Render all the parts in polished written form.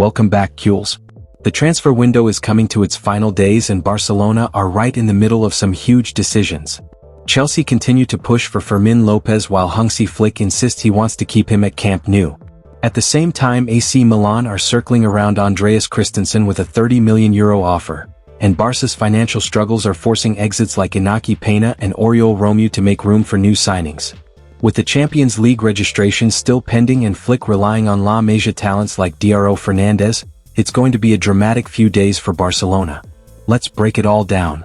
Welcome back, Culés. The transfer window is coming to its final days and Barcelona are right in the middle of some huge decisions. Chelsea continue to push for Fermin Lopez while Hansi Flick insists he wants to keep him at Camp Nou. At the same time, AC Milan are circling around Andreas Christensen with a €30 million offer, and Barca's financial struggles are forcing exits like Iñaki Peña and Oriol Romeu to make room for new signings. With the Champions League registration still pending and Flick relying on La Masia talents like Diego Fernandez, it's going to be a dramatic few days for Barcelona. Let's break it all down.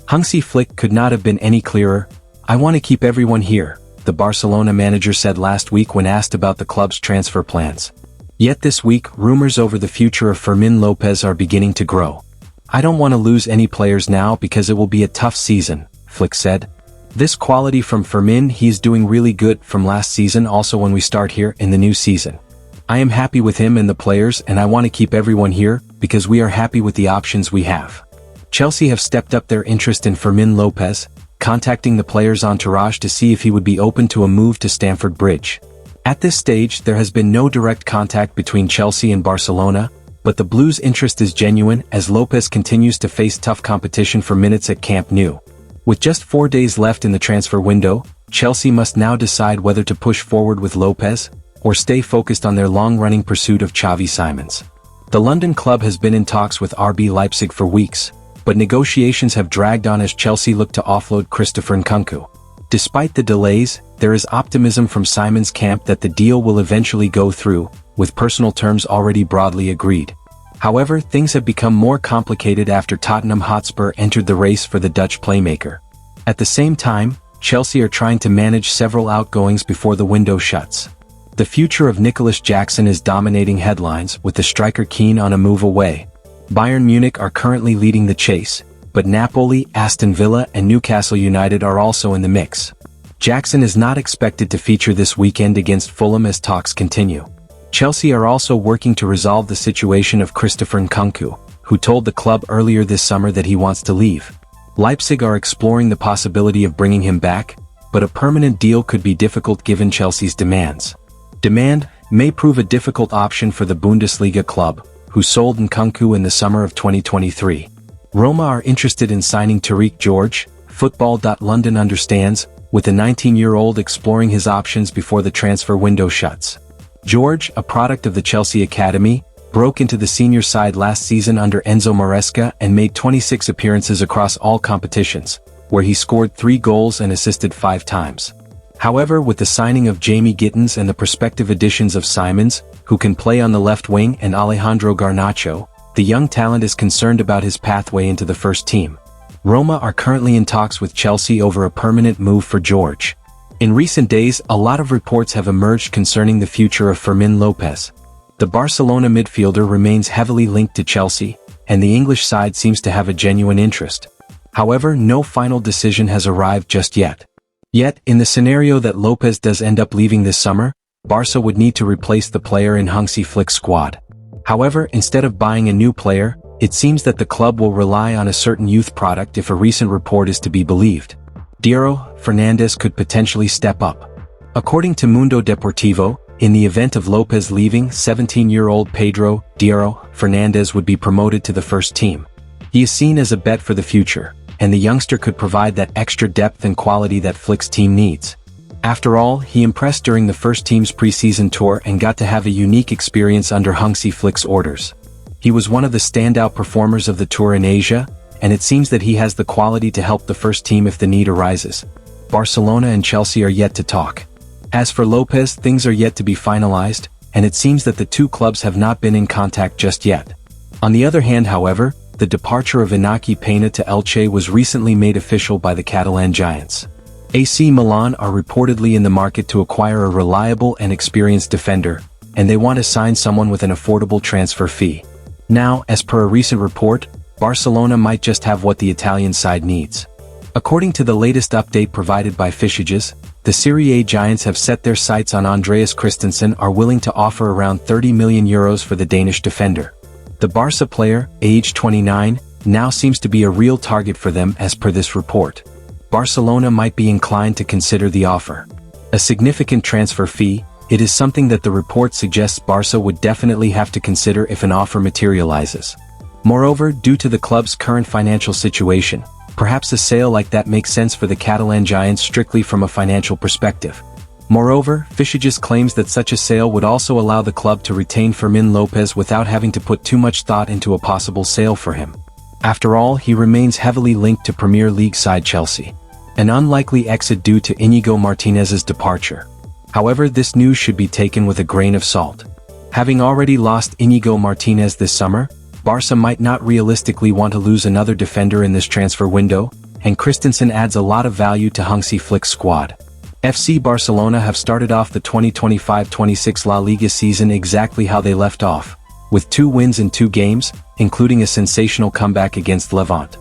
Hansi Flick could not have been any clearer. "I want to keep everyone here," the Barcelona manager said last week when asked about the club's transfer plans. Yet this week, rumors over the future of Fermin Lopez are beginning to grow. "I don't want to lose any players now because it will be a tough season," Flick said. "This quality from Fermin, he's doing really good from last season also when we start here in the new season. I am happy with him and the players and I want to keep everyone here because we are happy with the options we have." Chelsea have stepped up their interest in Fermin Lopez, contacting the player's entourage to see if he would be open to a move to Stamford Bridge. At this stage, there has been no direct contact between Chelsea and Barcelona, but the Blues' interest is genuine as Lopez continues to face tough competition for minutes at Camp Nou. With just 4 days left in the transfer window, Chelsea must now decide whether to push forward with Lopez or stay focused on their long-running pursuit of Xavi Simons. The London club has been in talks with RB Leipzig for weeks, but negotiations have dragged on as Chelsea look to offload Christopher Nkunku. Despite the delays, there is optimism from Simon's camp that the deal will eventually go through, with personal terms already broadly agreed. However, things have become more complicated after Tottenham Hotspur entered the race for the Dutch playmaker. At the same time, Chelsea are trying to manage several outgoings before the window shuts. The future of Nicolas Jackson is dominating headlines, with the striker keen on a move away. Bayern Munich are currently leading the chase, but Napoli, Aston Villa and Newcastle United are also in the mix. Jackson is not expected to feature this weekend against Fulham as talks continue. Chelsea are also working to resolve the situation of Christopher Nkunku, who told the club earlier this summer that he wants to leave. Leipzig are exploring the possibility of bringing him back, but a permanent deal could be difficult given Chelsea's demands. Demand may prove a difficult option for the Bundesliga club, who sold Nkunku in the summer of 2023. Roma are interested in signing Tariq George, Football.London understands, with the 19-year-old exploring his options before the transfer window shuts. George, a product of the Chelsea Academy, broke into the senior side last season under Enzo Maresca and made 26 appearances across all competitions, where he scored 3 goals and assisted 5 times. However, with the signing of Jamie Gittins and the prospective additions of Simons, who can play on the left wing, and Alejandro Garnacho, the young talent is concerned about his pathway into the first team. Roma are currently in talks with Chelsea over a permanent move for George. In recent days, a lot of reports have emerged concerning the future of Fermin Lopez. The Barcelona midfielder remains heavily linked to Chelsea, and the English side seems to have a genuine interest. However, no final decision has arrived just yet. Yet, in the scenario that Lopez does end up leaving this summer, Barca would need to replace the player in Hansi Flick's squad. However, instead of buying a new player, it seems that the club will rely on a certain youth product if a recent report is to be believed. Diego Fernandez could potentially step up. According to Mundo Deportivo, in the event of Lopez leaving, 17-year-old Pedro Diego Fernandez would be promoted to the first team. He is seen as a bet for the future, and the youngster could provide that extra depth and quality that Flick's team needs. After all, he impressed during the first team's preseason tour and got to have a unique experience under Hansi Flick's orders. He was one of the standout performers of the tour in Asia, and it seems that he has the quality to help the first team if the need arises. Barcelona and Chelsea are yet to talk. As for Lopez, things are yet to be finalized, and it seems that the two clubs have not been in contact just yet. On the other hand, however, the departure of Iñaki Peña to Elche was recently made official by the Catalan giants. AC Milan are reportedly in the market to acquire a reliable and experienced defender, and they want to sign someone with an affordable transfer fee. Now, as per a recent report, Barcelona might just have what the Italian side needs. According to the latest update provided by Fishages, the Serie A giants have set their sights on Andreas Christensen are willing to offer around €30 million for the Danish defender. The Barca player, aged 29, now seems to be a real target for them as per this report. Barcelona might be inclined to consider the offer. A significant transfer fee, It is something that the report suggests Barca would definitely have to consider if an offer materializes. Moreover, due to the club's current financial situation, perhaps a sale like that makes sense for the Catalan giants strictly from a financial perspective. Moreover, Flick claims that such a sale would also allow the club to retain Fermín López without having to put too much thought into a possible sale for him. After all, he remains heavily linked to Premier League side Chelsea. An unlikely exit due to Íñigo Martínez's departure. However, this news should be taken with a grain of salt. Having already lost Íñigo Martínez this summer, Barca might not realistically want to lose another defender in this transfer window, and Christensen adds a lot of value to Hansi Flick's squad. FC Barcelona have started off the 2025-26 La Liga season exactly how they left off, with 2 wins in 2 games, including a sensational comeback against Levante.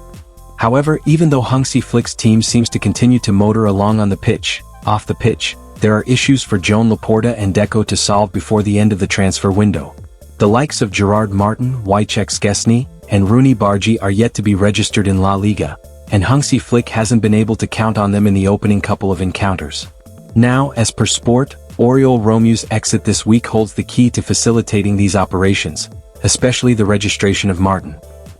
However, even though Hansi Flick's team seems to continue to motor along on the pitch, off the pitch, there are issues for Joan Laporta and Deco to solve before the end of the transfer window. The likes of Gerard Martin, Wojciech Szczesny, and Rooney Bargi are yet to be registered in La Liga, and Hansi Flick hasn't been able to count on them in the opening couple of encounters. Now, as per Sport, Oriol Romeu's exit this week holds the key to facilitating these operations, especially the registration of Martin.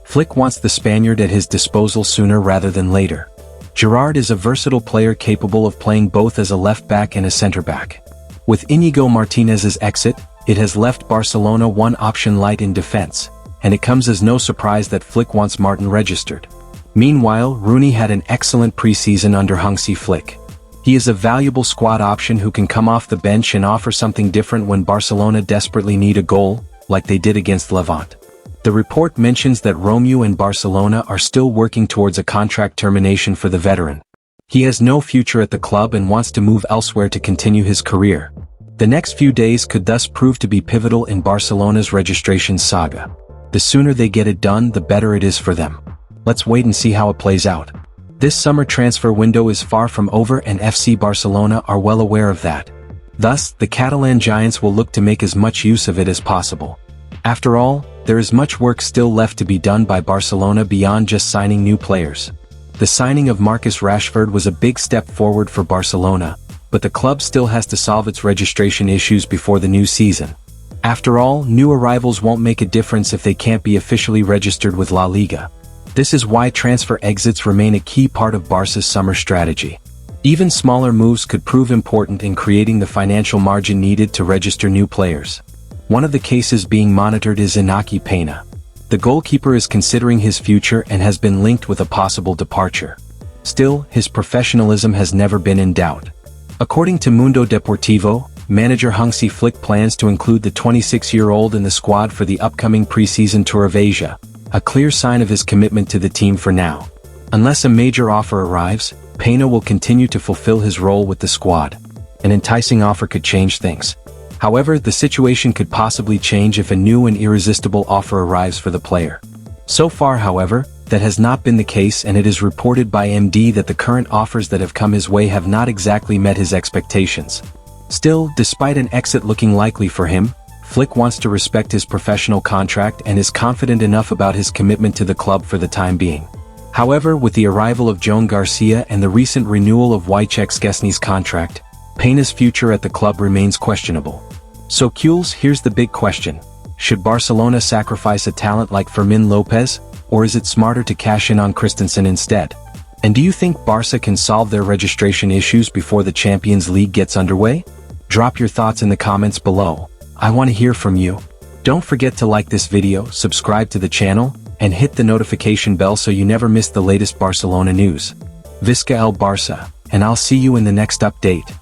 Flick wants the Spaniard at his disposal sooner rather than later. Gerard is a versatile player capable of playing both as a left-back and a centre-back. With Íñigo Martínez's exit, it has left Barcelona one option light in defense, and it comes as no surprise that Flick wants Martin registered. Meanwhile, Rooney had an excellent pre-season under Hansi Flick. He is a valuable squad option who can come off the bench and offer something different when Barcelona desperately need a goal, like they did against Levante. The report mentions that Romeu and Barcelona are still working towards a contract termination for the veteran. He has no future at the club and wants to move elsewhere to continue his career. The next few days could thus prove to be pivotal in Barcelona's registration saga. The sooner they get it done, the better it is for them. Let's wait and see how it plays out. This summer transfer window is far from over and FC Barcelona are well aware of that. Thus, the Catalan giants will look to make as much use of it as possible. After all, there is much work still left to be done by Barcelona beyond just signing new players. The signing of Marcus Rashford was a big step forward for Barcelona, but the club still has to solve its registration issues before the new season. After all, new arrivals won't make a difference if they can't be officially registered with La Liga. This is why transfer exits remain a key part of Barca's summer strategy. Even smaller moves could prove important in creating the financial margin needed to register new players. One of the cases being monitored is Iñaki Peña. The goalkeeper is considering his future and has been linked with a possible departure. Still, his professionalism has never been in doubt. According to Mundo Deportivo, manager Hansi Flick plans to include the 26-year-old in the squad for the upcoming pre-season tour of Asia, a clear sign of his commitment to the team for now. Unless a major offer arrives, Peña will continue to fulfill his role with the squad. An enticing offer could change things. However, the situation could possibly change if a new and irresistible offer arrives for the player. So far, however, that has not been the case, and it is reported by MD that the current offers that have come his way have not exactly met his expectations. Still, despite an exit looking likely for him, Flick wants to respect his professional contract and is confident enough about his commitment to the club for the time being. However, with the arrival of Joan Garcia and the recent renewal of Wojciech Szczesny's contract, Peña's future at the club remains questionable. So Culés, here's the big question. Should Barcelona sacrifice a talent like Fermín López, or is it smarter to cash in on Christensen instead? And do you think Barca can solve their registration issues before the Champions League gets underway? Drop your thoughts in the comments below. I want to hear from you. Don't forget to like this video, subscribe to the channel, and hit the notification bell so you never miss the latest Barcelona news. Visca el Barça, and I'll see you in the next update.